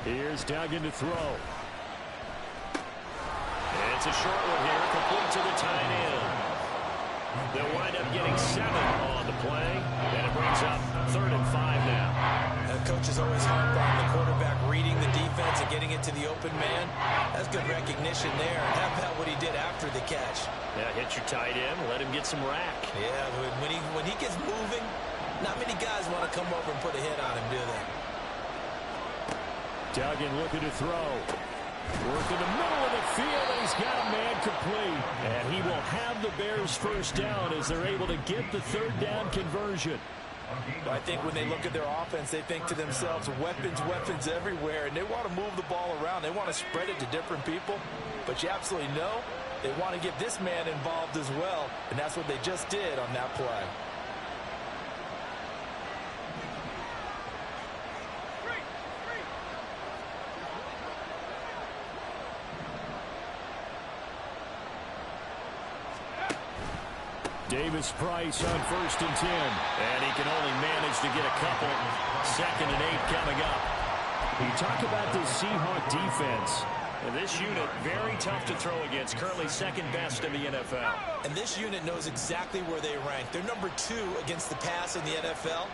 Here's Duggan to throw. It's a short one here, complete to the tight end. They'll wind up getting 7 on the play, and it brings up 3rd and 5 now. Coaches always harp on the quarterback reading the defense and getting it to the open man. That's good recognition there. And how about what he did after the catch? Yeah, hit your tight end, let him get some rack. Yeah, when he gets moving, not many guys want to come over and put a hit on him, do they? Duggan looking to throw. Work in the middle of the field, and he's got a man complete. And he will have the Bears first down as they're able to get the 3rd down conversion. I think when they look at their offense, they think to themselves, weapons, weapons everywhere, and they want to move the ball around. They want to spread it to different people, but you absolutely know they want to get this man involved as well, and that's what they just did on that play. Davis Price on 1st and 10. And he can only manage to get a couple. 2nd and 8 coming up. You talk about this Seahawk defense. And this unit, very tough to throw against. Currently 2nd best in the NFL. And this unit knows exactly where they rank. They're number 2 against the pass in the NFL.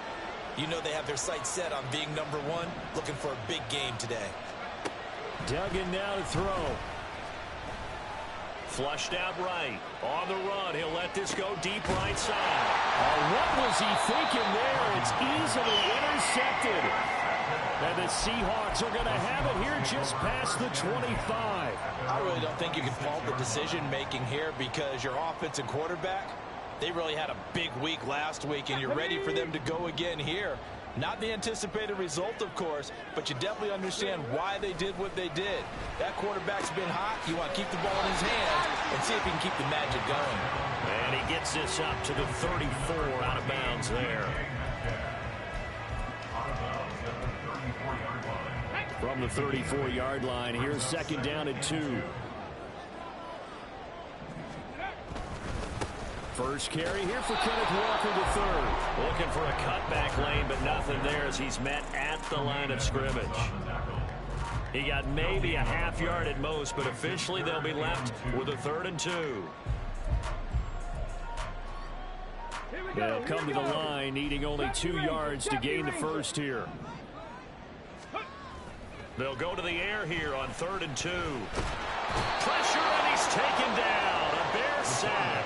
You know they have their sights set on being number 1, looking for a big game today. Duggan now to throw. Flushed out right. On the run. He'll let this go deep right side. Oh, what was he thinking there? It's easily intercepted. And the Seahawks are going to have it here just past the 25. I really don't think you can fault the decision-making here because your offensive quarterback, they really had a big week last week, and you're ready for them to go again here. Not the anticipated result, of course, but you definitely understand why they did what they did. That quarterback's been hot. You want to keep the ball in his hands and see if he can keep the magic going. And he gets this up to the 34 out of bounds there. From the 34-yard line, here's 2nd down and 2. First carry here for Kenneth Walker to 3rd. Looking for a cutback lane, but nothing there as he's met at the line of scrimmage. He got maybe a half yard at most, but officially they'll be left with a 3rd and 2. They'll come to the line, needing only 2 yards to gain the first here. They'll go to the air here on 3rd and 2. Pressure, and he's taken down. A Bear sack.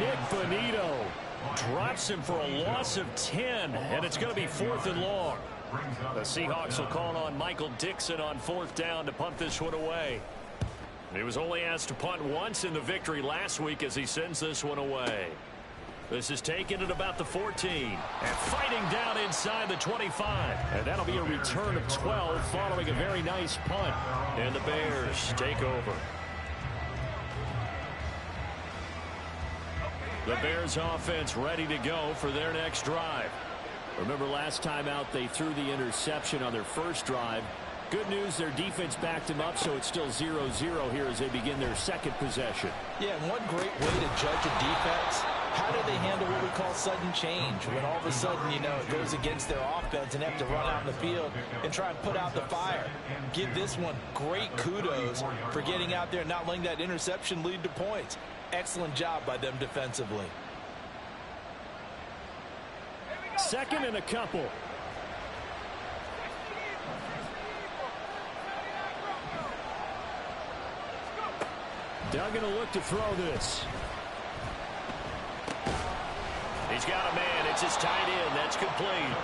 Nick Bonito drops him for a loss of 10, and it's going to be 4th and long. The Seahawks will call on Michael Dixon on 4th down to punt this one away. He was only asked to punt once in the victory last week as he sends this one away. This is taken at about the 14. And fighting down inside the 25. And that'll be a return of 12 following a very nice punt. And the Bears take over. The Bears offense ready to go for their next drive. Remember last time out they threw the interception on their first drive. Good news, their defense backed them up, so it's still 0-0 here as they begin their 2nd possession. Yeah, and one great way to judge a defense, how do they handle what we call sudden change? When all of a sudden, you know, it goes against their offense and have to run out in the field and try and put out the fire. Give this one great kudos for getting out there and not letting that interception lead to points. Excellent job by them defensively. 2nd and a couple. Duggan will look to throw this. He's got a man. It's his tight end. That's complete.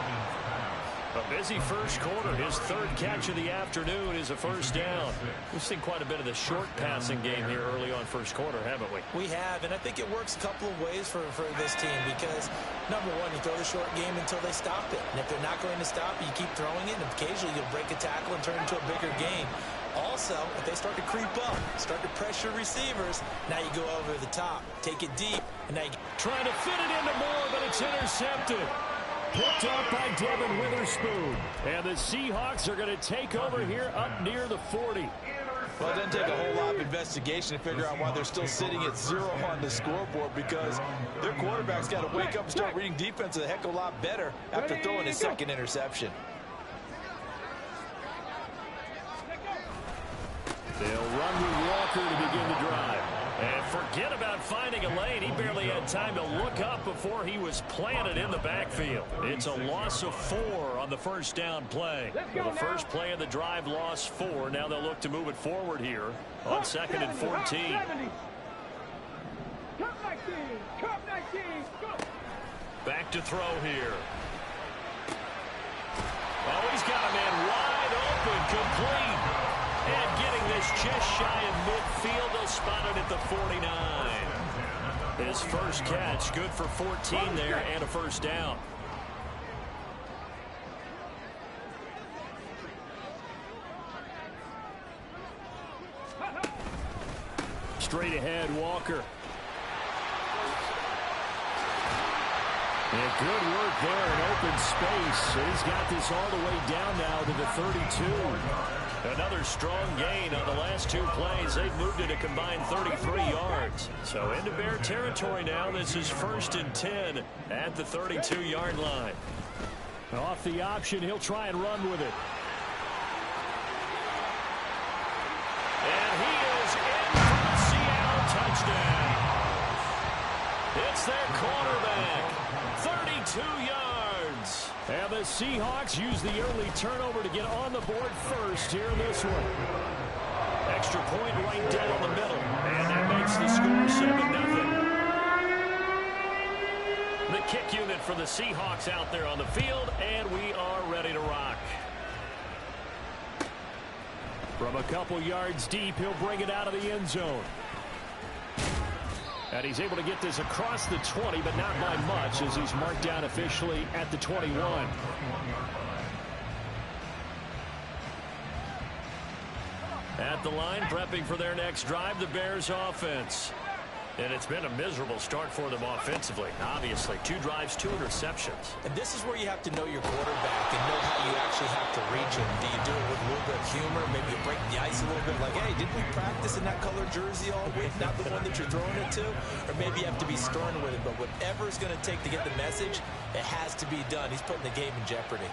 A busy first quarter. His 3rd catch of the afternoon is a first down. We've seen quite a bit of the short passing game here early on first quarter, haven't we? We have, and I think it works a couple of ways for this team because, number one, you throw the short game until they stop it. And if they're not going to stop it, you keep throwing it, and occasionally you'll break a tackle and turn it into a bigger game. Also, if they start to creep up, start to pressure receivers, now you go over the top, take it deep, and now you trying to fit it into Moore, but it's intercepted. Picked up by Devin Witherspoon. And the Seahawks are going to take over here up near the 40. Well, it doesn't take a whole lot of investigation to figure out why they're still sitting at 0 on the scoreboard because their quarterback's got to wake up and start reading defense a heck of a lot better after throwing his 2nd interception. Walker to begin the drive. And forget about finding a lane. He barely had time to look up before he was planted in the backfield. It's a loss of 4 on the first down play. Well, the first play of the drive lost 4. Now they'll look to move it forward here on 2nd and 14. Back to throw here. Oh, he's got a man wide open, complete. And getting this just shy of midfield, they'll spot it at the 49. His first catch, good for 14 there and a first down. Straight ahead, Walker. And good work there in open space. And he's got this all the way down now to the 32. Another strong gain on the last 2 plays. They've moved it a combined 33 yards. So into Bear territory now. This is 1st and 10 at the 32-yard line. Off the option, he'll try and run with it. And he is in for the Seattle touchdown. It's their quarterback. 32 yards. And the Seahawks use the early turnover to get on the board first here in this one. Extra point right down the middle. And that makes the score 7-0. The kick unit for the Seahawks out there on the field, and we are ready to rock. From a couple yards deep, he'll bring it out of the end zone. And he's able to get this across the 20, but not by much, as he's marked down officially at the 21. At the line, prepping for their next drive, the Bears offense. And it's been a miserable start for them offensively. Obviously, 2 drives, 2 interceptions. And this is where you have to know your quarterback and know how you actually have to reach him. Do you do it with a little bit of humor? Maybe you break the ice a little bit, like, hey, didn't we practice in that colored jersey all week? Not the one that you're throwing it to? Or maybe you have to be stern with it. But whatever it's going to take to get the message, it has to be done. He's putting the game in jeopardy.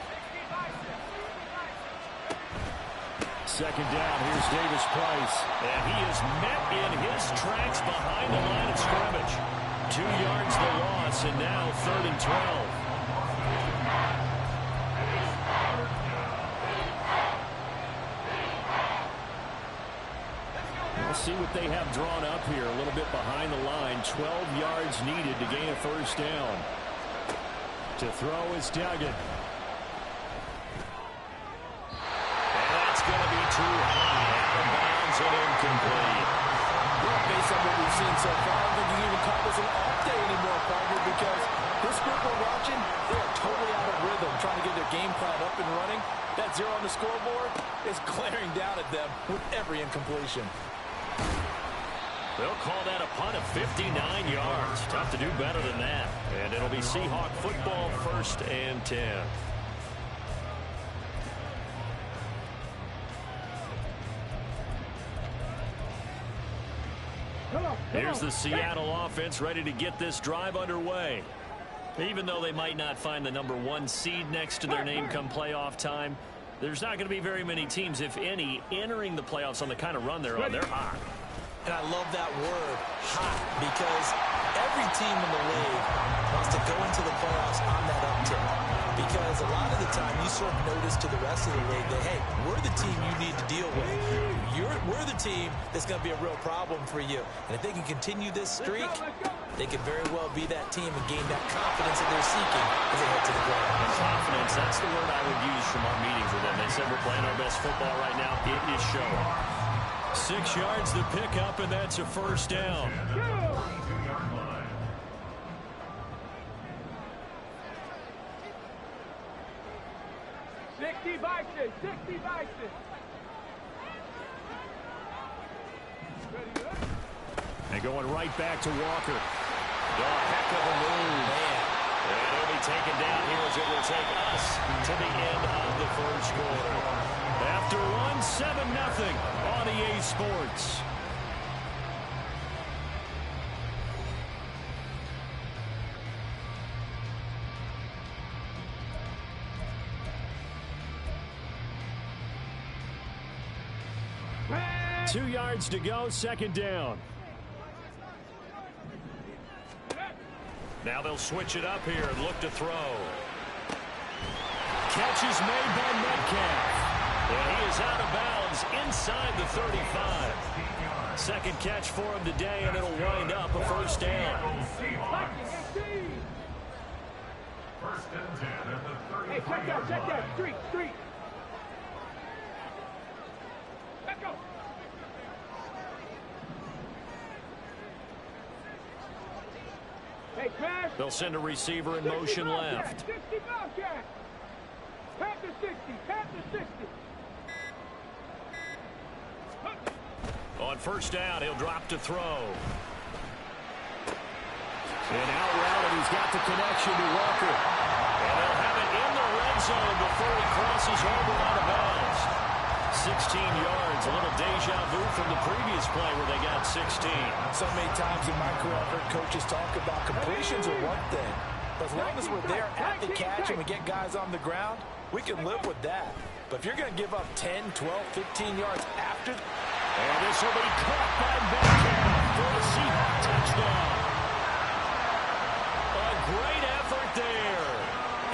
Second down, here's Davis Price. And he is met in his tracks behind the line of scrimmage. 2 yards the loss, and now 3rd and 12. We'll see what they have drawn up here. A little bit behind the line. 12 yards needed to gain a first down. To throw is Duggan. Going to be too high. Out of bounds and incomplete. Well, based on what we've seen so far, I don't think you can even call this an off day anymore, partner, because this group we're watching, they are totally out of rhythm, trying to get their game plan up and running. That 0 on the scoreboard is glaring down at them with every incompletion. They'll call that a punt of 59 yards. Tough to do better than that. And it'll be Seahawk football, 1st and 10. Here's the Seattle offense ready to get this drive underway. Even though they might not find the number 1 seed next to their name come playoff time, there's not going to be very many teams, if any, entering the playoffs on the kind of run they're on. They're hot. And I love that word, hot, because every team in the league wants to go into the playoffs on that uptick. Because a lot of the time you sort of notice to the rest of the league that, hey, we're the team you need to deal with. We're the team that's going to be a real problem for you. And if they can continue this streak, they could very well be that team and gain that confidence that they're seeking as they head to the playoffs. Confidence, that's the word I would use from our meetings with them. They said we're playing our best football right now. It is showing. 6 yards to pick up, and that's a first down. 60 boxes, 60 boxes. And going right back to Walker. Oh, heck of a move. Man. And it'll be taken down here as it will take us to the end of the first quarter. After 1-7-0 on EA Sports. 2 yards to go, second down. Now they'll switch it up here and look to throw. Catch is made by Metcalf. And he is out of bounds inside the 35. Second catch for him today, and it'll wind up a first down. Hey, check that. Street. Let's go. Hey, pass. They'll send a receiver in motion left. 60 Bobcat. Pat the 60. On first down, he'll drop to throw. And out route, and he's got the connection to Walker. And they'll have it in the red zone before he crosses over out of bounds. 16 yards, a little deja vu from the previous play where they got 16. So many times in my career, I've heard coaches talk about completions are one thing. But as long as we're there at the catch and we get guys on the ground, we can live with that. But if you're going to give up 10, 12, 15 yards after... And this will be caught by Metcalf for a Seahawks touchdown. A great effort there.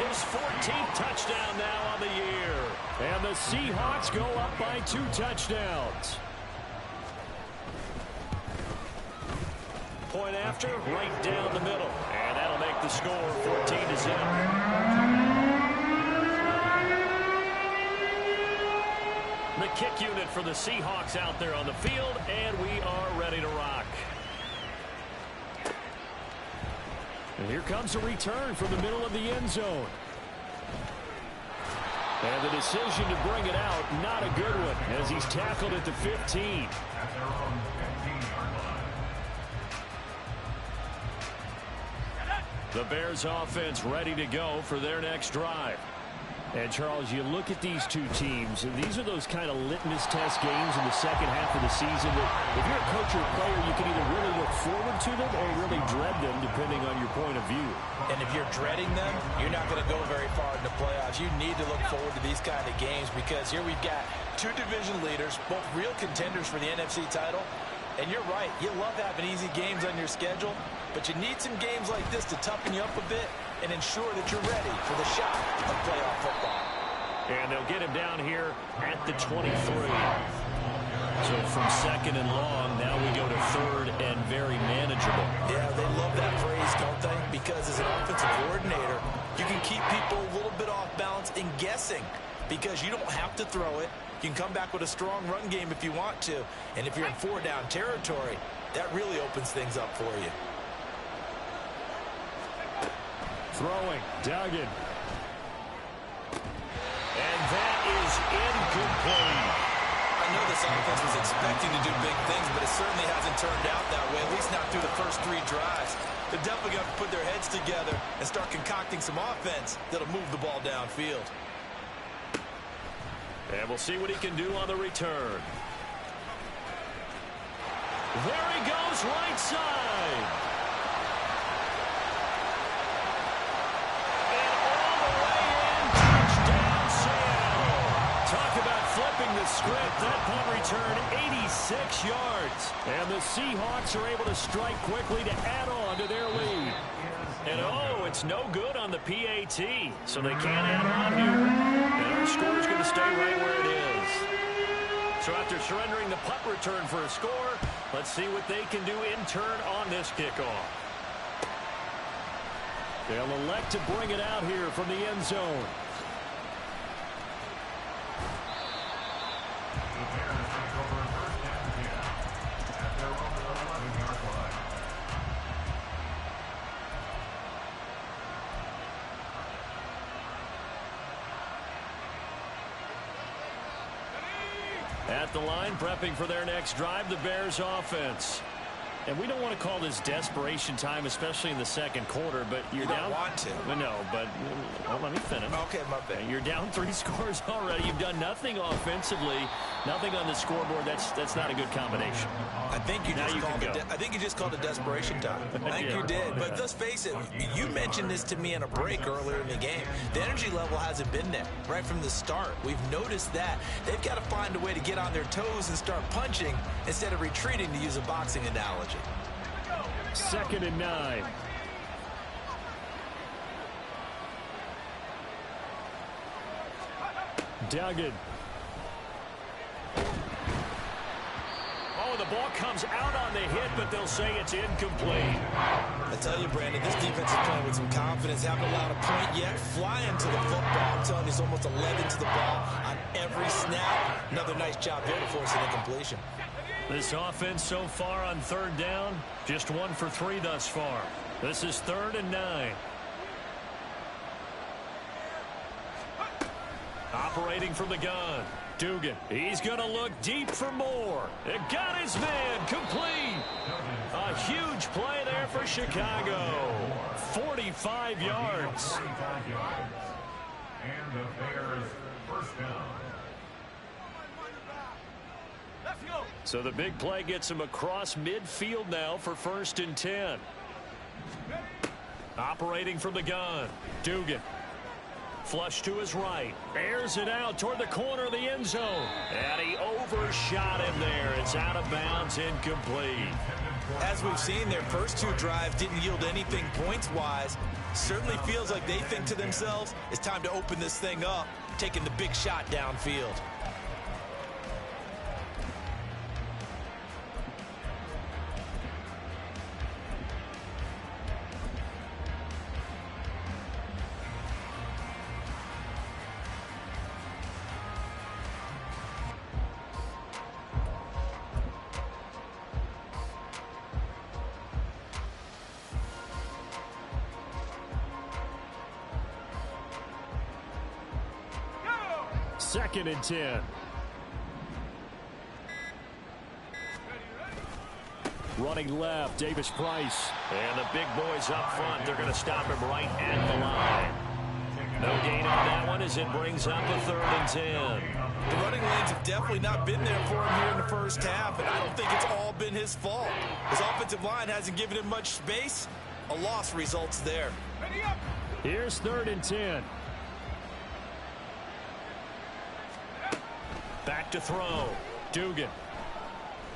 His 14th touchdown now on the year. And the Seahawks go up by 2 touchdowns. Point after, right down the middle. And that'll make the score 14-0. The kick unit for the Seahawks out there on the field, and we are ready to rock. And here comes a return from the middle of the end zone. And the decision to bring it out, not a good one, as he's tackled at the 15. The Bears offense ready to go for their next drive. And, Charles, you look at these two teams, and these are those kind of litmus test games in the second half of the season that if you're a coach or a player, you can either really look forward to them or really dread them, depending on your point of view. And if you're dreading them, you're not going to go very far in the playoffs. You need to look forward to these kind of games because here we've got 2 division leaders, both real contenders for the NFC title. And you're right, you love having easy games on your schedule, but you need some games like this to toughen you up a bit and ensure that you're ready for the shot of playoff football. And they'll get him down here at the 23. So from second and long, now we go to third and very manageable. Yeah, they love that phrase, don't they? Because as an offensive coordinator, you can keep people a little bit off balance and guessing because you don't have to throw it. You can come back with a strong run game if you want to. And if you're in 4-down territory, that really opens things up for you. Throwing, Duggan. And that is incomplete. I know this offense was expecting to do big things, but it certainly hasn't turned out that way, at least not through the first 3 drives. They're definitely going to put their heads together and start concocting some offense that'll move the ball downfield. And we'll see what he can do on the return. There he goes, right side. Script, that punt return 86 yards. And the Seahawks are able to strike quickly to add on to their lead. And oh, it's no good on the PAT, so they can't add on here. And our score is going to stay right where it is. So after surrendering the punt return for a score, let's see what they can do in turn on this kickoff. They'll elect to bring it out here from the end zone. At the line, prepping for their next drive, the Bears offense. And we don't want to call this desperation time, especially in the second quarter, but you're down. You don't want to. Well, no, but well, let me finish. Okay, my bad. You're down 3 scores already. You've done nothing offensively, nothing on the scoreboard. That's not a good combination. I think you just called it desperation time. I think you did. But let's face it, you mentioned this to me in a break earlier in the game. The energy level hasn't been there right from the start. We've noticed that. They've got to find a way to get on their toes and start punching instead of retreating, to use a boxing analogy. 2nd and 9. Duggan. Oh, the ball comes out on the hit, but they'll say it's incomplete. I tell you, Brandon, this defense is playing with some confidence. Haven't allowed a point yet. Flying to the football. I'm telling you, it's almost 11 to the ball on every snap. Another nice job there to force an incompletion. This offense so far on 3rd down, just 1 for 3 thus far. This is 3rd and 9. Operating from the gun. Dugan. He's going to look deep for more. It got his man complete. A huge play there for Chicago. 45 yards. And the Bears first down. So the big play gets him across midfield now for 1st and 10. Operating from the gun. Dugan. Flush to his right. Airs it out toward the corner of the end zone. And he overshot him there. It's out of bounds, incomplete. As we've seen, their first 2 drives didn't yield anything points-wise. Certainly feels like they think to themselves, it's time to open this thing up, taking the big shot downfield. Second and 10. Running left, Davis Price. And the big boys up front. They're going to stop him right at the line. No gain on that one as it brings up a 3rd and 10. The running lanes have definitely not been there for him here in the first half, and I don't think it's all been his fault. His offensive line hasn't given him much space. A loss results there. Here's 3rd and 10. Back to throw. Dugan.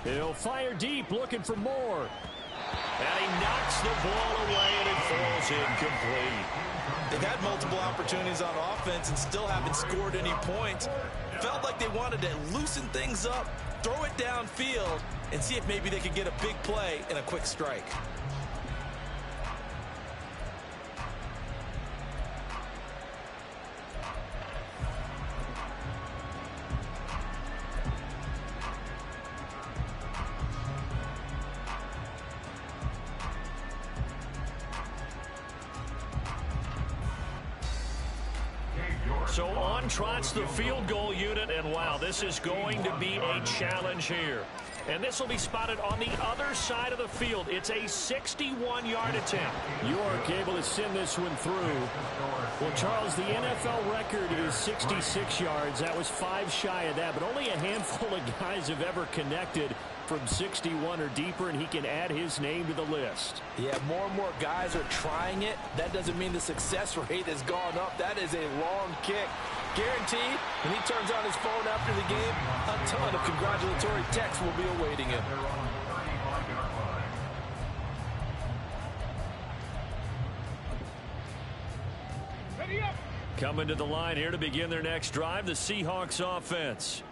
He'll fire deep, looking for more. And he knocks the ball away, and it falls incomplete. They've had multiple opportunities on offense and still haven't scored any points. Felt like they wanted to loosen things up, throw it downfield, and see if maybe they could get a big play and a quick strike. So on trots the field goal unit, and wow, this is going to be a challenge here. And this will be spotted on the other side of the field. It's a 61-yard attempt. York able to send this one through. Well, Charles, the NFL record is 66 yards. That was 5 shy of that, but only a handful of guys have ever connected from 61 or deeper, and he can add his name to the list. Yeah, more and more guys are trying it. That doesn't mean the success rate has gone up. That is a long kick. Guaranteed, when he turns on his phone after the game, a ton of congratulatory texts will be awaiting him. Coming to the line here to begin their next drive, the Seahawks offense.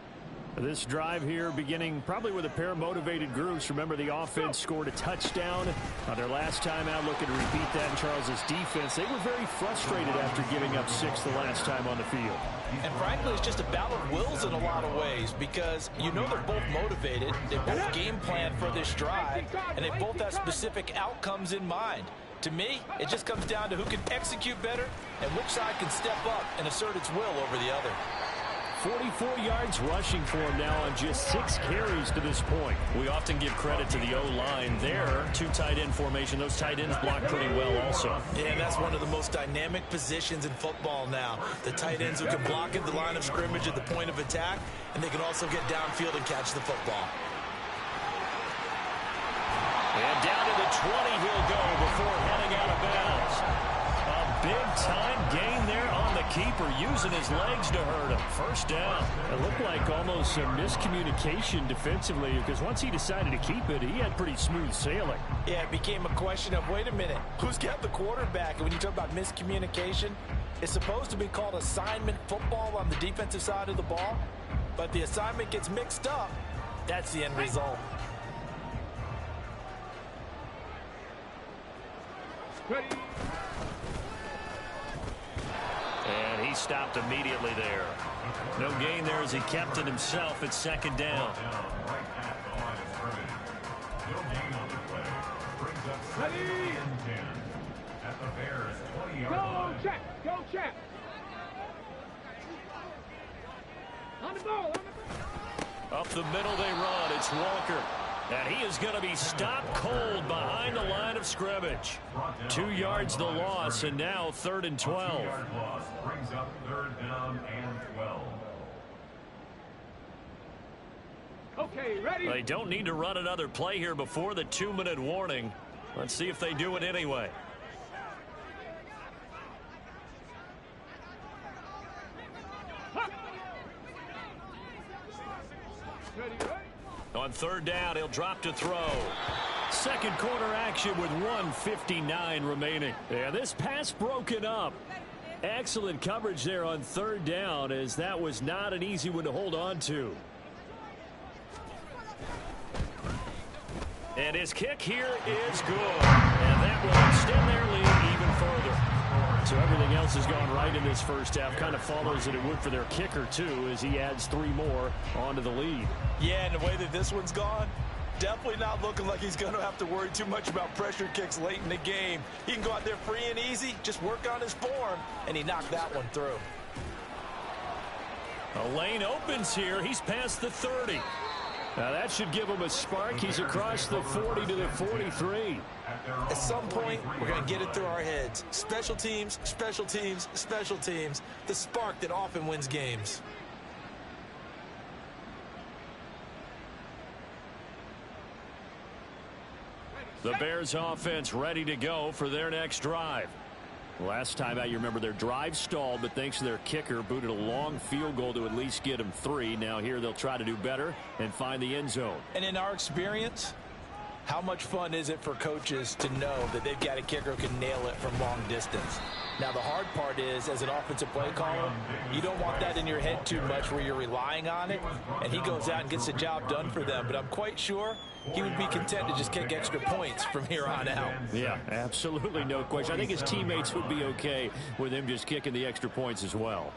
This drive here beginning probably with a pair of motivated groups. Remember, the offense scored a touchdown on their last time out, looking to repeat that in Charles's defense. They were very frustrated after giving up 6 the last time on the field. And frankly, it's just a battle of wills in a lot of ways, because you know they're both motivated, they both game plan for this drive, and they both have specific outcomes in mind. To me, it just comes down to who can execute better and which side can step up and assert its will over the other. 44 yards rushing for him now on just 6 carries to this point. We often give credit to the O-line there. 2 tight end formation. Those tight ends block pretty well also. Yeah, and that's one of the most dynamic positions in football now. The tight ends who can block at the line of scrimmage at the point of attack, and they can also get downfield and catch the football. And down to the 20 he'll go before heading out of bounds. A big-time gain there on the keeper, using his legs to hurt him. First down. It looked like almost a miscommunication defensively, because once he decided to keep it, he had pretty smooth sailing. Yeah, it became a question of, wait a minute, who's got the quarterback? And when you talk about miscommunication, it's supposed to be called assignment football on the defensive side of the ball, but the assignment gets mixed up. That's the end result. And he stopped immediately there. No gain there as he kept it himself at second down. Go, check! Go, check! On the ball, on the ball! Up the middle they run. It's Walker. And he is going to be stopped cold behind the line of scrimmage. 2 yards the loss, and now 3rd and 12. Loss brings up 3rd down and 12. Okay, ready? They don't need to run another play here before the 2-minute warning. Let's see if they do it anyway. Ready, ready? On 3rd down, he'll drop to throw. Second quarter action with 1:59 remaining. Yeah, this pass broken up. Excellent coverage there on 3rd down, as that was not an easy one to hold on to. And his kick here is good. And that will extend their lead even further. So everything else has gone right in this first half. Kind of follows that it would for their kicker, too, as he adds 3 more onto the lead. Yeah, and the way that this one's gone, definitely not looking like he's going to have to worry too much about pressure kicks late in the game. He can go out there free and easy, just work on his form, and he knocked that one through. A lane opens here. He's past the 30. Now that should give him a spark. He's across the 40 to the 43. At some point, we're going to get it through our heads. Special teams, special teams, special teams. The spark that often wins games. The Bears offense ready to go for their next drive. Last time out, you remember their drive stalled, but thanks to their kicker, booted a long field goal to at least get them 3. Now here they'll try to do better and find the end zone. And in our experience, how much fun is it for coaches to know that they've got a kicker who can nail it from long distance? Now, the hard part is, as an offensive play caller, you don't want that in your head too much where you're relying on it, and he goes out and gets the job done for them. But I'm quite sure he would be content to just kick extra points from here on out. Yeah, absolutely no question. I think his teammates would be okay with him just kicking the extra points as well.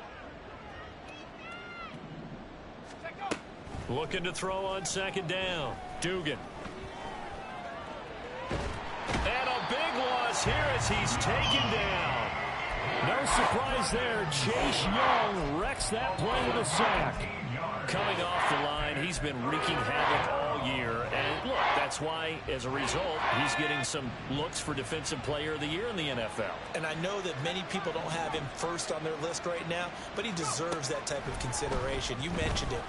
Looking to throw on 2nd down. Dugan. And a big loss here as he's taken down. No surprise there. Chase Young wrecks that play with a sack. Coming off the line, he's been wreaking havoc all year. And look, that's why, as a result, he's getting some looks for Defensive Player of the Year in the NFL. And I know that many people don't have him first on their list right now, but he deserves that type of consideration. You mentioned it.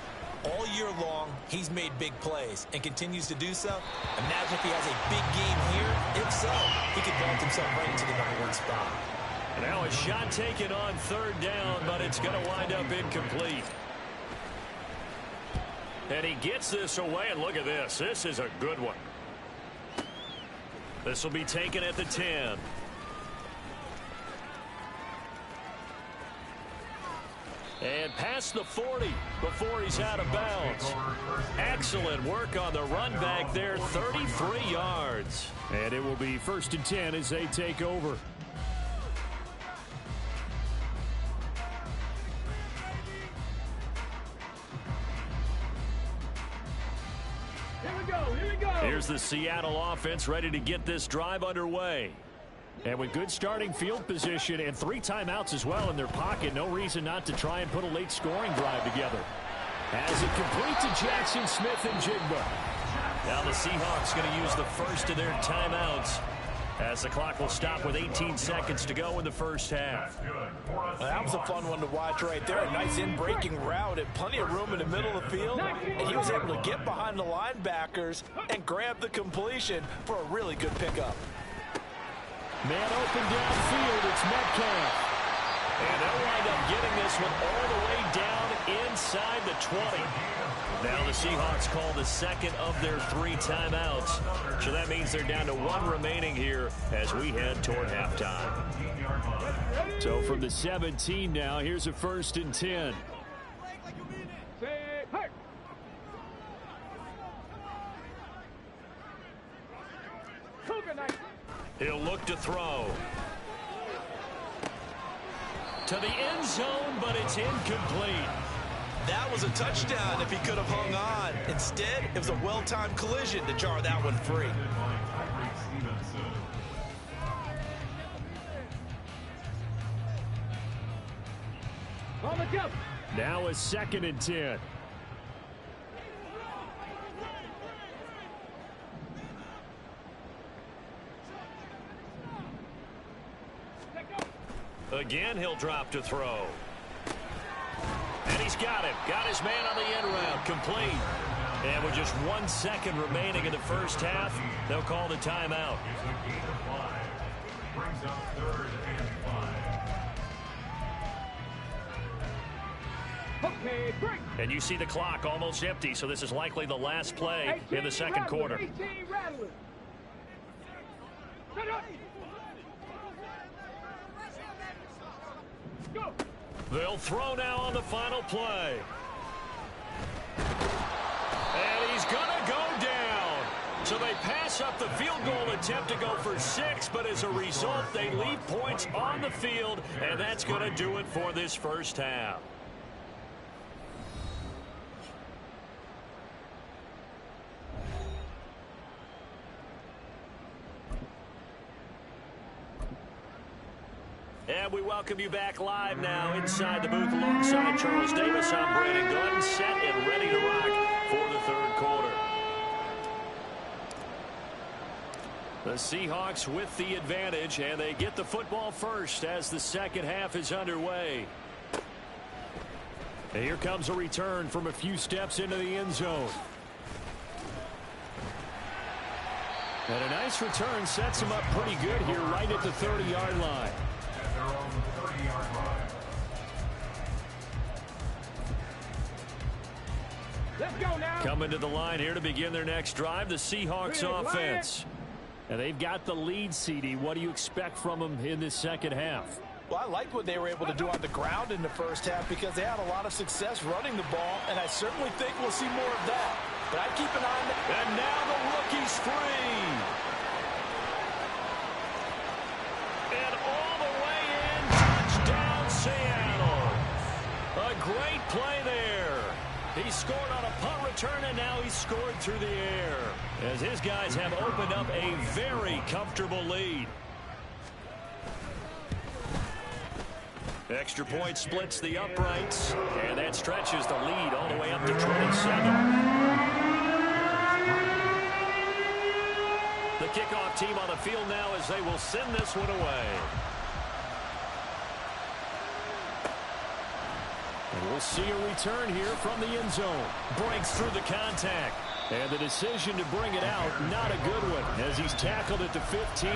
All year long, he's made big plays and continues to do so. Imagine if he has a big game here. If so, he could vault himself right into the #1 spot. Now a shot taken on 3rd down, but it's going to wind up incomplete. And he gets this away, and look at this. This is a good one. This will be taken at the 10. And past the 40 before he's out of bounds. Excellent work on the run back there, 33 yards. And it will be 1st and 10 as they take over. Here we go, here we go. Here's the Seattle offense ready to get this drive underway. And with good starting field position and 3 timeouts as well in their pocket, no reason not to try and put a late scoring drive together. As it complete to Jackson Smith and Jigba. Now the Seahawks going to use the first of their timeouts as the clock will stop with 18 seconds to go in the first half. Well, that was a fun one to watch right there. A nice in-breaking route and plenty of room in the middle of the field. And he was able to get behind the linebackers and grab the completion for a really good pickup. Man open downfield, it's Metcalf. And they'll wind up getting this one all the way down inside the 20. Now the Seahawks call the second of their 3 timeouts. So that means they're down to 1 remaining here as we head toward halftime. So from the 17 now, here's a 1st and 10. He'll look to throw. To the end zone, but it's incomplete. That was a touchdown if he could have hung on. Instead, it was a well-timed collision to jar that one free. Now a 2nd and 10. Again, he'll drop to throw. And he's got him. Got his man on the end route. Complete. And with just 1 second remaining in the first half, they'll call the timeout. Brings up 3rd and 5. Okay, break. And you see the clock almost empty, so this is likely the last play in the second quarter. 18 rattling. Shut up. Go. They'll throw now on the final play. And he's going to go down. So they pass up the field goal attempt to go for 6, but as a result, they leave points on the field, and that's going to do it for this first half. And we welcome you back live now inside the booth alongside Charles Davis. I'm Brandon Gordon, set and ready to rock for the 3rd quarter. The Seahawks with the advantage, and they get the football first as the second half is underway. And here comes a return from a few steps into the end zone. And a nice return sets him up pretty good here right at the 30-yard line. Their own 30-yard line. Let's go now. Coming to the line here to begin their next drive, the Seahawks offense. And they've got the lead, CD. What do you expect from them in this second half? Well, I liked what they were able to do on the ground in the first half because they had a lot of success running the ball, and I certainly think we'll see more of that. But I keep an eye on that. And now the rookie's free. And all the way in, touchdown Seattle. A great play there. He scored on a punt return, and now he's scored through the air as his guys have opened up a very comfortable lead. Extra point splits the uprights, and that stretches the lead all the way up to 27. The kickoff team on the field now as they will send this one away. And we'll see a return here from the end zone. Breaks through the contact. And the decision to bring it out, not a good one, as he's tackled at the 15.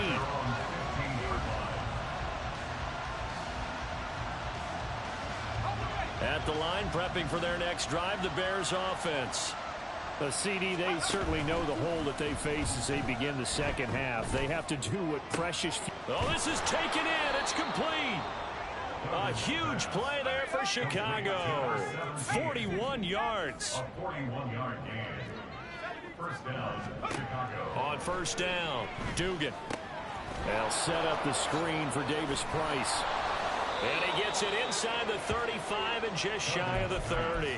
At the line, prepping for their next drive, the Bears offense. The CD, they certainly know the hole that they face as they begin the second half. They have to do what precious... Oh, this is taken in. It's complete. A huge play there for Chicago. 41 yards. A 41-yard gain. First down, Chicago. On first down, Dugan. They'll set up the screen for Davis Price. And he gets it inside the 35 and just shy of the 30.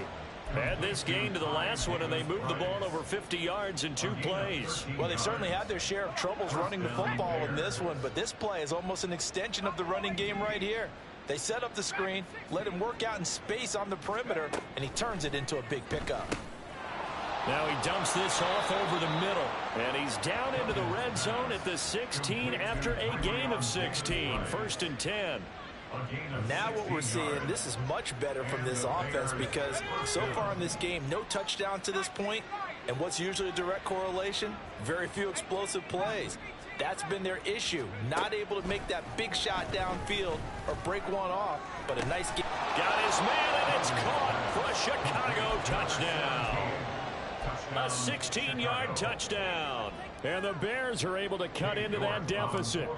Add this game to the last one, and they moved the ball over 50 yards in 2 plays. Well, they've certainly had their share of troubles running the football in this one, but this play is almost an extension of the running game right here. They set up the screen, let him work out in space on the perimeter, and he turns it into a big pickup. Now he dumps this off over the middle, and he's down into the red zone at the 16 after a gain of 16. 1st and 10. Now what we're seeing, this is much better from this offense because so far in this game, no touchdowns to this point, and what's usually a direct correlation? Very few explosive plays. That's been their issue, not able to make that big shot downfield or break one off, but a nice game. Got his man, and it's caught for a Chicago touchdown. A 16-yard touchdown. And the Bears are able to cut into that deficit.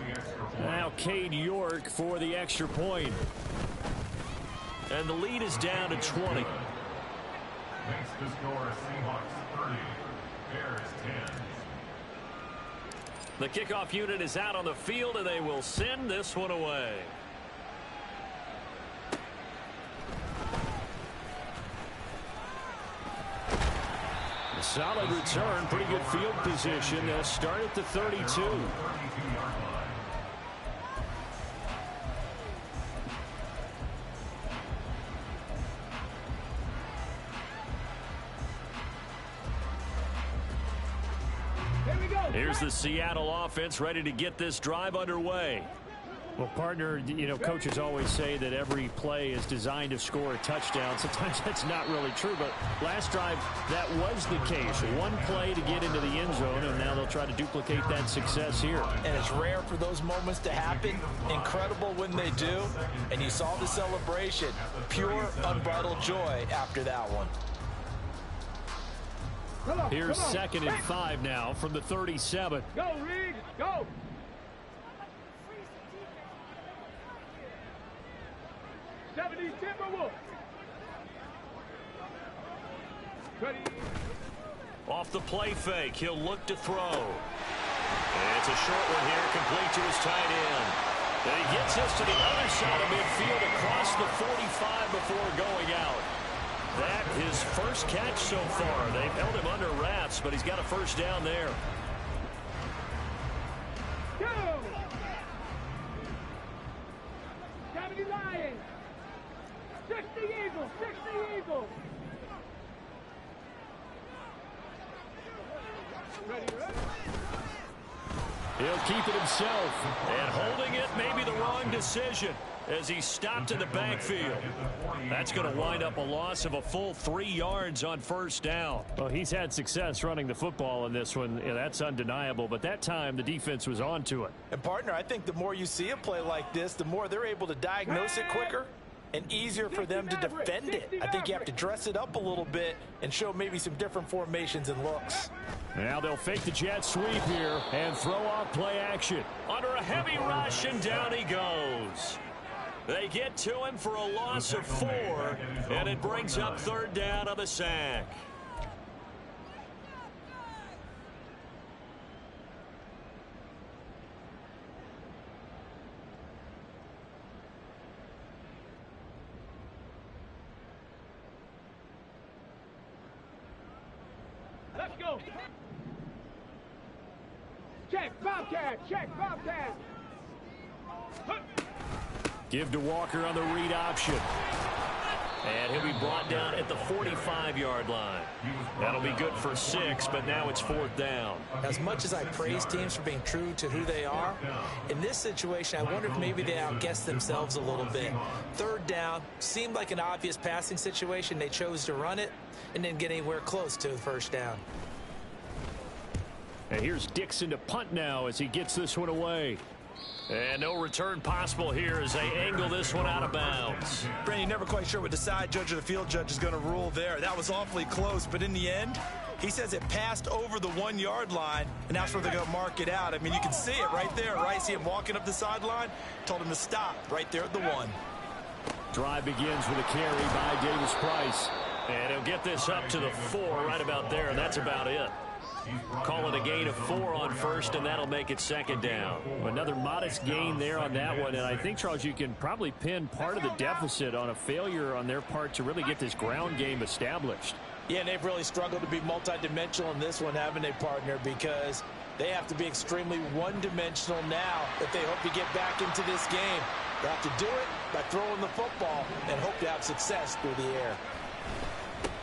Now Cade York for the extra point. And the lead is down to 20. Makes the score Seahawks 30, Bears 10. The kickoff unit is out on the field, and they will send this one away. A solid return, pretty good field position. They'll start at the 32. Here's the Seattle offense ready to get this drive underway. Well, partner, you know, coaches always say that every play is designed to score a touchdown. Sometimes that's not really true, but last drive, that was the case. One play to get into the end zone, and now they'll try to duplicate that success here. And it's rare for those moments to happen. Incredible when they do. And you saw the celebration. Pure, unbridled joy after that one. Here's 2nd and 5 now from the 37. Go, Reed, go. Off the play fake, he'll look to throw. And it's a short one here, complete to his tight end. And he gets us to the other side of midfield across the 45 before going out. That his first catch so far. They've held him under wraps, but he's got a first down there. Go! 70 Lions! 60 Eagles! 60 Eagles! He'll keep it himself. And holding it may be the wrong decision as he stopped in the backfield. That's going to wind up a loss of a full 3 yards on first down. Well, he's had success running the football in this one. Yeah, that's undeniable. But that time, the defense was on to it. And, partner, I think the more you see a play like this, the more they're able to diagnose it quicker and easier for them to defend it. I think you have to dress it up a little bit and show maybe some different formations and looks. Now they'll fake the jet sweep here and throw off play action. Under a heavy rush, and down he goes. They get to him for a loss of 4, and it brings up 3rd down on the sack. Let's go. Check, Bobcat. Check, Bobcat. Give to Walker on the read option. And he'll be brought down at the 45-yard line. That'll be good for 6, but now it's 4th down. As much as I praise teams for being true to who they are, in this situation, I wonder if maybe they outguessed themselves a little bit. 3rd down seemed like an obvious passing situation. They chose to run it and didn't get anywhere close to the first down. And here's Dixon to punt now as he gets this one away. And no return possible here as they angle this one out of bounds. Brandon, you're never quite sure what the side judge or the field judge is going to rule there. That was awfully close, but in the end, he says it passed over the 1-yard line, and that's where they're going to mark it out. I mean, you can see it right there, right? See him walking up the sideline? Told him to stop right there at the 1. Drive begins with a carry by Davis Price. And he'll get this up to the 4 right about there, and that's about it. Call it a gain of 4 on first, and that'll make it second down. Another modest gain there on that one, and I think, Charles, you can probably pin part of the deficit on a failure on their part to really get this ground game established. Yeah, and they've really struggled to be multidimensional in this one, haven't they, partner? Because they have to be extremely one-dimensional now if they hope to get back into this game. They have to do it by throwing the football and hope to have success through the air.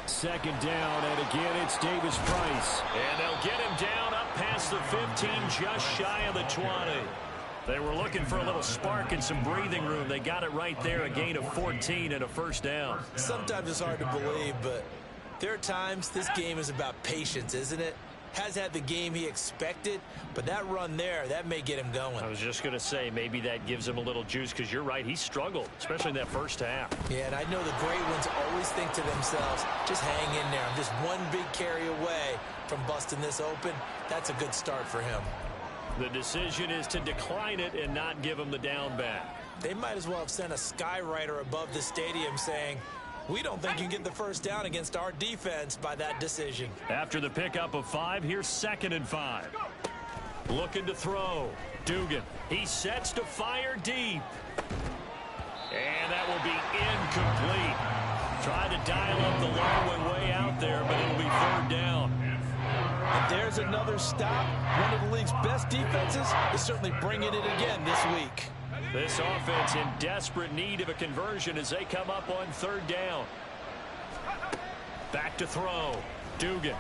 Second down, and again it's Davis Price. And they'll get him down up past the 15, just shy of the 20. They were looking for a little spark and some breathing room. They got it right there, a gain of 14 and a first down. Sometimes it's hard to believe, but there are times this game is about patience, isn't it? Has had the game he expected, but that run there, that may get him going. I was just going to say, maybe that gives him a little juice, because you're right, he struggled, especially in that first half. Yeah, and I know the great ones always think to themselves, just hang in there. I'm just one big carry away from busting this open. That's a good start for him. The decision is to decline it and not give him the down back. They might as well have sent a skywriter above the stadium saying, we don't think you can get the first down against our defense by that decision. After the pickup of 5, here's 2nd and 5. Looking to throw. Dugan. He sets to fire deep. And that will be incomplete. Try to dial up the low and way out there, but it'll be 3rd down. And there's another stop. One of the league's best defenses is certainly bringing it again this week. This offense in desperate need of a conversion as they come up on 3rd down. Back to throw. Dugan.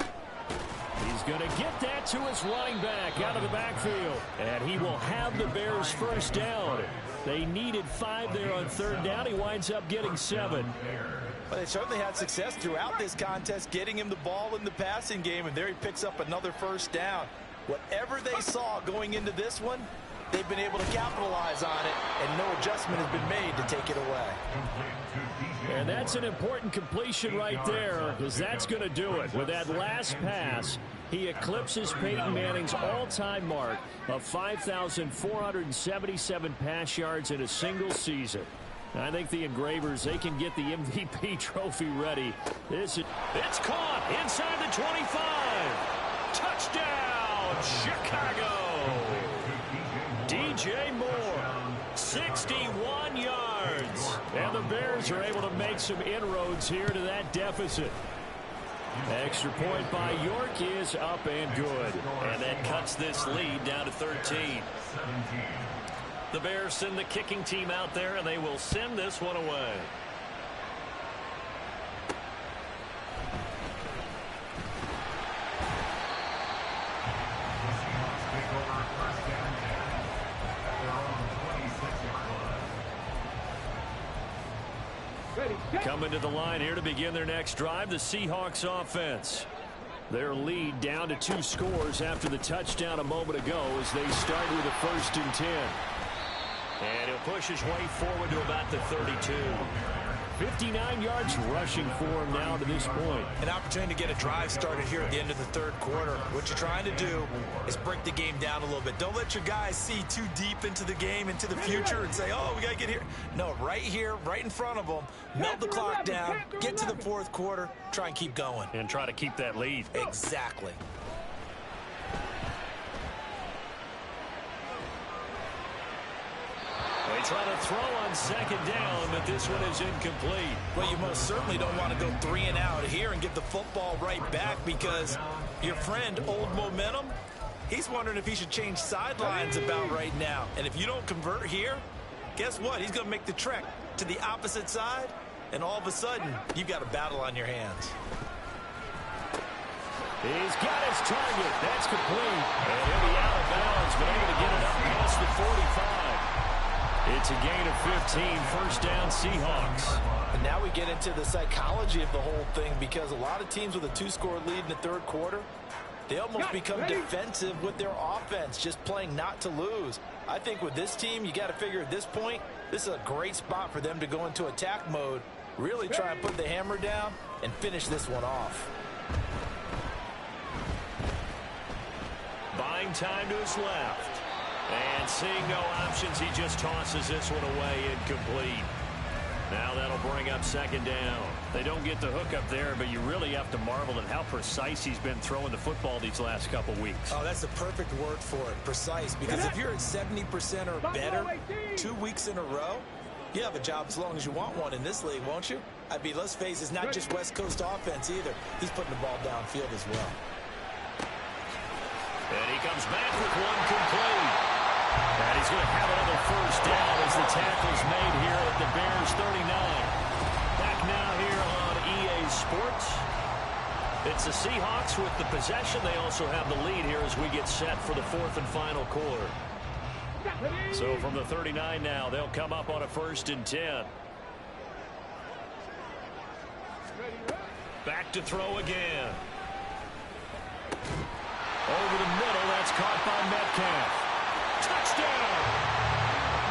He's going to get that to his running back out of the backfield. And he will have the Bears' first down. They needed 5 there on 3rd down. He winds up getting 7. Well, they certainly had success throughout this contest, getting him the ball in the passing game, and there he picks up another first down. Whatever they saw going into this one, they've been able to capitalize on it, and no adjustment has been made to take it away. And that's an important completion right there, because that's going to do it. With that last pass, he eclipses Peyton Manning's all-time mark of 5,477 pass yards in a single season. I think the Engravers, they can get the MVP trophy ready. It's caught inside the 25. Touchdown, Chicago. DJ Moore, 61 yards. And the Bears are able to make some inroads here to that deficit. Extra point by York is up and good. And that cuts this lead down to 13. The Bears send the kicking team out there, and they will send this one away. Coming to the line here to begin their next drive, the Seahawks offense. Their lead down to 2 scores after the touchdown a moment ago as they start with a 1st and 10. And he'll push his way forward to about the 32. 59 yards rushing for him now to this point. An opportunity to get a drive started here at the end of the 3rd quarter. What you're trying to do is break the game down a little bit. Don't let your guys see too deep into the game, into the future, and say, oh, we got to get here. No, right here, right in front of them, melt the clock down, get to the 4th quarter, try and keep going. And try to keep that lead. Exactly. They try to throw on 2nd down, but this one is incomplete. Well, you most certainly don't want to go 3 and out here and get the football right back, because your friend, Old Momentum, he's wondering if he should change sidelines about right now. And if you don't convert here, guess what? He's going to make the trek to the opposite side, and all of a sudden, you've got a battle on your hands. He's got his target. That's complete. And he'll be out of bounds, but able to get it up past the 45. It's a gain of 15, 1st down Seahawks. And now we get into the psychology of the whole thing, because a lot of teams with a 2-score lead in the 3rd quarter, they almost become defensive with their offense, just playing not to lose. I think with this team, you got to figure at this point, this is a great spot for them to go into attack mode, really try and put the hammer down and finish this one off. Buying time to his left. And seeing no options, he just tosses this one away, incomplete. Now that'll bring up second down. They don't get the hook up there, but you really have to marvel at how precise he's been throwing the football these last couple weeks. Oh, that's the perfect word for it, precise. Because if you're at 70% or better 2 weeks in a row, you have a job as long as you want one in this league, won't you? I mean, let's face it, it's not just West Coast offense either. He's putting the ball downfield as well. And he comes back with one complete. And he's going to have another first down as the tackle's made here at the Bears 39. Back now here on EA Sports. It's the Seahawks with the possession. They also have the lead here as we get set for the fourth and final quarter. So from the 39 now, they'll come up on a 1st and 10. Back to throw again. Over the middle, that's caught by Metcalf. Touchdown!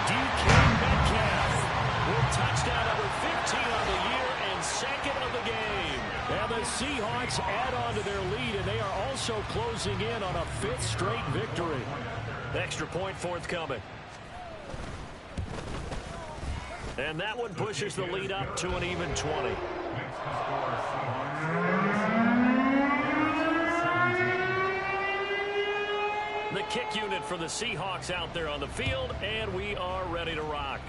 DK Metcalf with touchdown number 15 on the year and second of the game. And the Seahawks add on to their lead, and they are also closing in on a 5th straight victory. Extra point forthcoming. And that one pushes the lead up to an even 20. The kick unit for the Seahawks out there on the field, and we are ready to rock.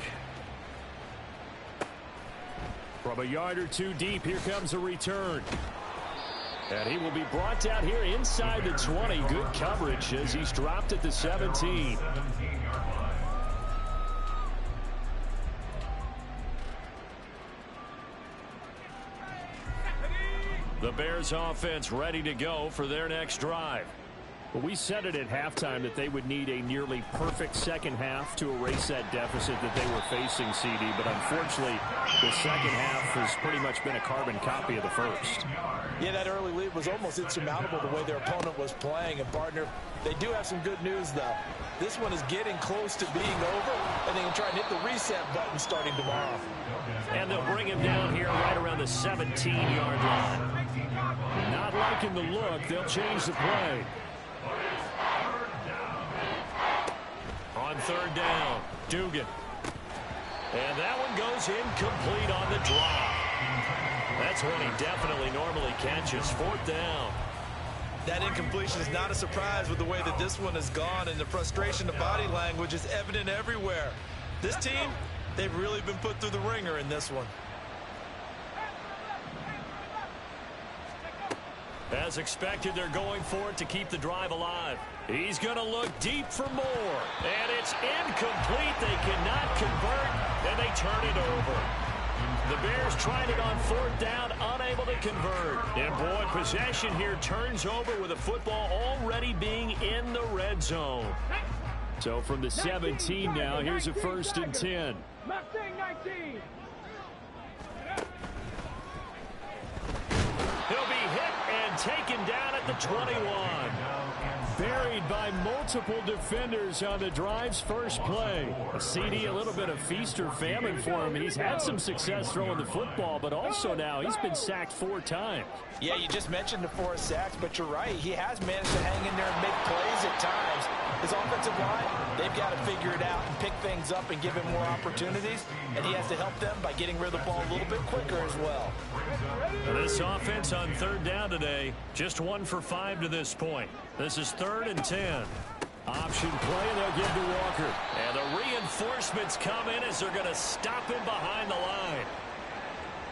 From a yard or two deep, here comes a return. And he will be brought down here inside the 20. Good coverage as he's dropped at the 17. The Bears offense ready to go for their next drive. But we said it at halftime that they would need a nearly perfect second half to erase that deficit that they were facing, CD. But unfortunately, the second half has pretty much been a carbon copy of the first. Yeah, that early lead was almost insurmountable the way their opponent was playing. And, partner, they do have some good news, though. This one is getting close to being over, and they can try and hit the reset button starting tomorrow. And they'll bring him down here right around the 17-yard line. Not liking the look. They'll change the play. On 3rd down, Dugan. And that one goes incomplete on the drop. That's one he definitely normally catches. 4th down. That incompletion is not a surprise with the way that this one has gone, and the frustration, the body language is evident everywhere. This team, they've really been put through the ringer in this one. As expected, they're going for it to keep the drive alive. He's going to look deep for more. And it's incomplete. They cannot convert, and they turn it over. The Bears tried it on 4th down, unable to convert. And, boy, possession here turns over with the football already being in the red zone. So from the 17 now, here's a 1st and 10. He'll be hit and taken down at the 21. Buried by multiple defenders on the drive's first play. A CD, a little bit of feast or famine for him. He's had some success throwing the football, but also now he's been sacked 4 times. Yeah, you just mentioned the 4 sacks, but you're right. He has managed to hang in there and make plays at times. His offensive line, they've got to figure it out and pick things up and give him more opportunities, and he has to help them by getting rid of the ball a little bit quicker as well. This offense on 3rd down today, just 1 for 5 to this point. This is 3rd and 10. Option play, and they'll give to Walker. And the reinforcements come in as they're going to stop him behind the line.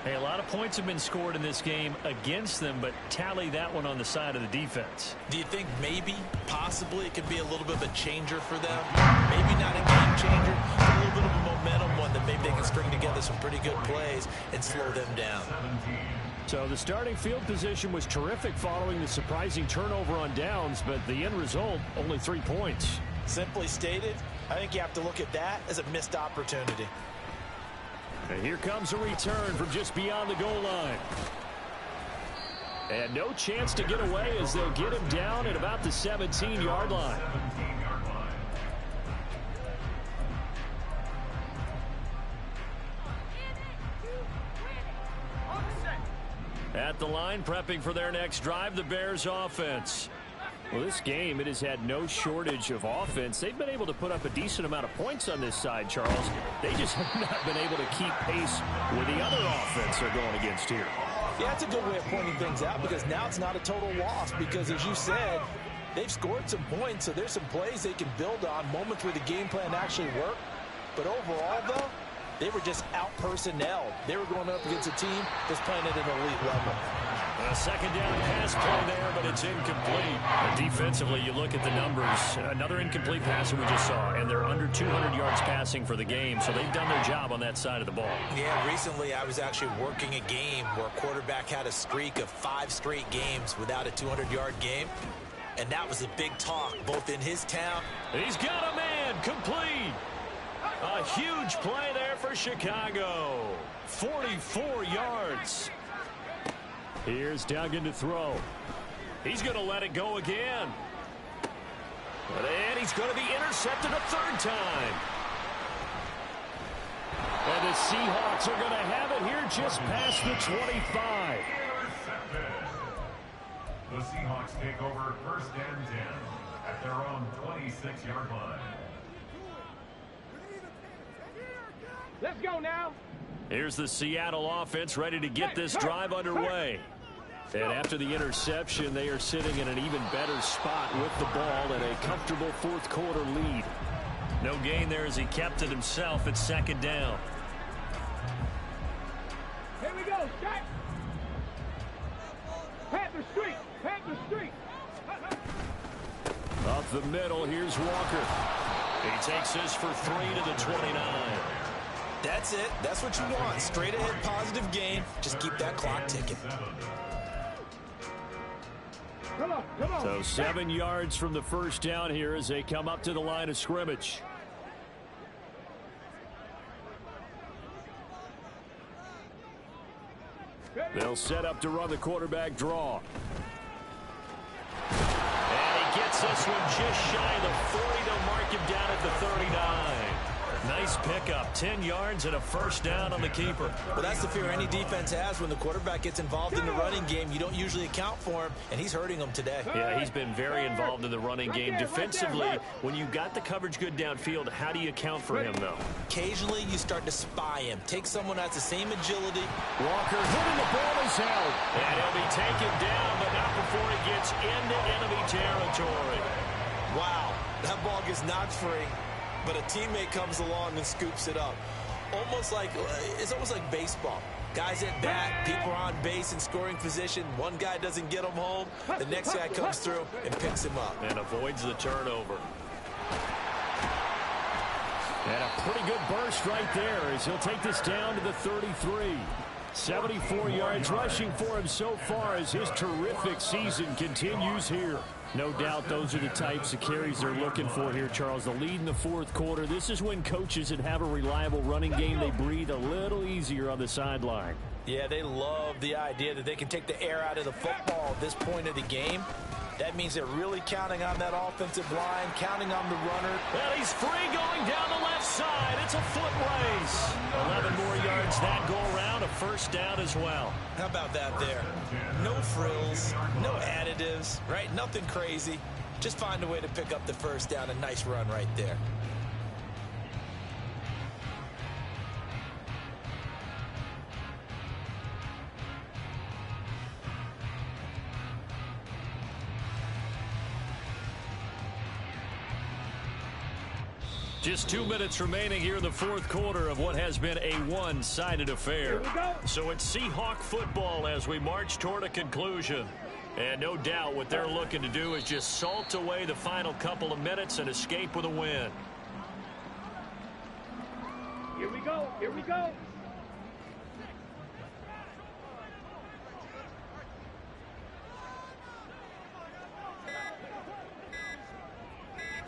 Hey, a lot of points have been scored in this game against them, but tally that one on the side of the defense. Do you think maybe, possibly, it could be a little bit of a changer for them? Maybe not a game changer, but a little bit of a momentum one that maybe they can string together some pretty good plays and slow them down. So the starting field position was terrific following the surprising turnover on downs, but the end result, only 3 points. Simply stated, I think you have to look at that as a missed opportunity. And here comes a return from just beyond the goal line. And no chance to get away as they'll get him down at about the 17-yard line. At the line, prepping for their next drive, the Bears offense. Well, this game, it has had no shortage of offense. They've been able to put up a decent amount of points on this side, Charles. They just have not been able to keep pace with the other offense they're going against here. Yeah, it's a good way of pointing things out because now it's not a total loss because, as you said, they've scored some points, so there's some plays they can build on, moments where the game plan actually worked. But overall, though, they were just out-personnel. They were going up against a team that's playing at an elite level. A second down pass play there, but it's incomplete. Defensively, you look at the numbers. Another incomplete pass that we just saw, and they're under 200 yards passing for the game, so they've done their job on that side of the ball. Yeah, recently I was actually working a game where a quarterback had a streak of 5 straight games without a 200-yard game, and that was a big talk, both in his town. He's got a man, complete. A huge play there for Chicago. 44 yards. Here's Duggan to throw. He's going to let it go again. And he's going to be intercepted a third time. And the Seahawks are going to have it here just past the 25. The Seahawks take over first and 10 at their own 26-yard line. Let's go now. Here's the Seattle offense ready to get this drive underway. And after the interception, they are sitting in an even better spot with the ball and a comfortable fourth quarter lead. No gain there as he kept it himself at second down. Here we go, Shaq. Panther Street. Panther Street. Up the middle, here's Walker. He takes this for 3 to the 29. That's it. That's what you want. Straight ahead positive gain. Just keep that clock ticking. Come on, come on. So 7 yards from the first down here as they come up to the line of scrimmage. They'll set up to run the quarterback draw. And he gets this one just shy of the 40. They'll mark him down at the 39. Nice pickup, 10 yards and a first down on the keeper. Well, that's the fear any defense has when the quarterback gets involved in the running game. You don't usually account for him, and he's hurting them today. Yeah, he's been very involved in the running game. Defensively, when you got the coverage good downfield, how do you account for him, though? Occasionally, you start to spy him. Take someone that's the same agility. Walker hitting the ball is out. And he'll be taken down, but not before he gets into enemy territory. Wow, that ball gets knocked free, but a teammate comes along and scoops it up. It's almost like baseball. Guys at bat, people are on base in scoring position. One guy doesn't get him home. The next guy comes through and picks him up. And avoids the turnover. And a pretty good burst right there as he'll take this down to the 33. 74 yards rushing for him so far as his terrific season continues here. No doubt those are the types of carries they're looking for here, Charles. The lead in the fourth quarter. This is when coaches that have a reliable running game, they breathe a little easier on the sideline. Yeah, they love the idea that they can take the air out of the football at this point of the game. That means they're really counting on that offensive line, counting on the runner. Well, he's free going down the left side. It's a foot race. 11 more yards that go around, a first down as well. How about that there? No frills, no additives, right? Nothing crazy. Just find a way to pick up the first down. A nice run right there. Just 2 minutes remaining here in the fourth quarter of what has been a one-sided affair. So it's Seahawk football as we march toward a conclusion. And no doubt what they're looking to do is just salt away the final couple of minutes and escape with a win. Here we go. Here we go.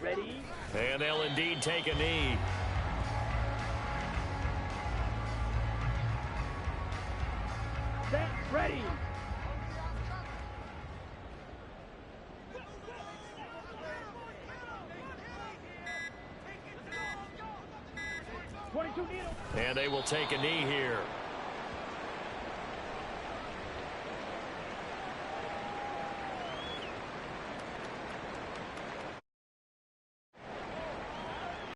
Ready? And they'll indeed take a knee. Set. Ready. And they will take a knee here.